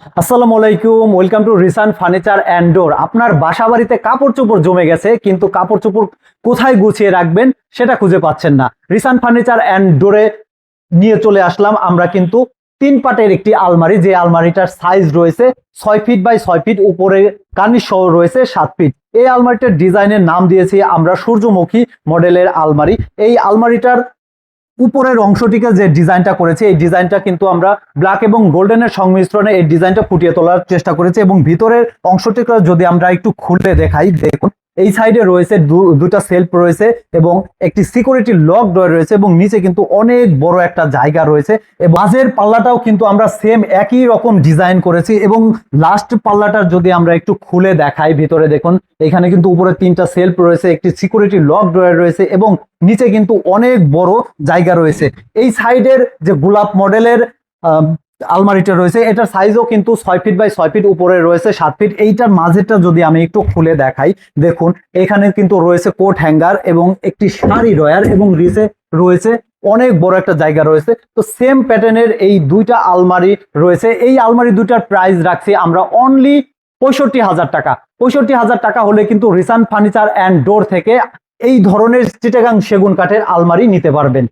আসসালামু আলাইকুম, welcome to রিসান furniture and door. আপনার বাসা বাড়িতে কাপড় চোপড় জমে গেছে, কিন্তু কাপড় চোপড় কোথায় গুছিয়ে রাখবেন সেটা খুঁজে পাচ্ছেন না। রিসান ফার্নিচার অ্যান্ড ডোরে নিয়ে চলে আসলাম আমরা কিন্তু 3 পাটের একটি আলমারি, যে আলমারিটার সাইজ রয়েছে 6 ফিট বাই 6 ফিট, উপরে কার্নিশ সহ রয়েছে 7 ফিট। এই আলমারিটার ডিজাইনের নাম দিয়েছি আমরা সূর্যমুখী মডেলের আলমারি। এই আলমারিটার উপরের অংশটিকে যে ডিজাইনটা করেছে, এই ডিজাইনটা কিন্তু আমরা ব্ল্যাক এবং গোল্ডেনের সংমিশ্রণে এই ডিজাইনটা ফুটিয়ে তোলার চেষ্টা করেছি। এবং ভিতরের অংশটিকে যদি আমরা একটু খুলে দেখাই, দেখুন এই সাইডে রয়েছে দুটা সেলফ রয়েছে এবং একটি সিকিউরিটি লক ডোর রয়েছে, এবং নিচে কিন্তু অনেক বড় একটা জায়গা রয়েছে। এবং মাঝের পাল্লাটাও কিন্তু আমরা সেম একই রকম ডিজাইন করেছি। এবং লাস্ট পাল্লাটা যদি আমরা একটু খুলে দেখাই, ভিতরে দেখুন এখানে কিন্তু উপরে 3টা সেলফ রয়েছে, একটি সিকিউরিটি লক ড্রয়ার রয়েছে এবং নিচে কিন্তু অনেক বড় জায়গা রয়েছে। এই সাইডের যে গোলাপ মডেলের আলমারিটা রয়েছে, এটার সাইজও কিন্তু 6 ফিট বাই 6 ফিট, উপরে রয়েছে 7 ফিট। এইটার মাঝেরটা যদি আমি একটু খুলে দেখাই, দেখুন এখানে কিন্তু রয়েছে কোট হ্যাঙ্গার এবং একটি শাড়ি ড্রয়ার, এবং নিচে রয়েছে অনেক বড় একটা জায়গা রয়েছে। তো সেম প্যাটার্নের এই দুইটা আলমারি রয়েছে। এই আলমারি দুইটার প্রাইস রাখছি আমরা অনলি 65,000 টাকা। 65,000 টাকা হলে কিন্তু রিসান ফার্নিচার অ্যান্ড ডোর থেকে এই ধরনের চিটাগাং সেগুন কাঠের আলমারি নিতে পারবেন।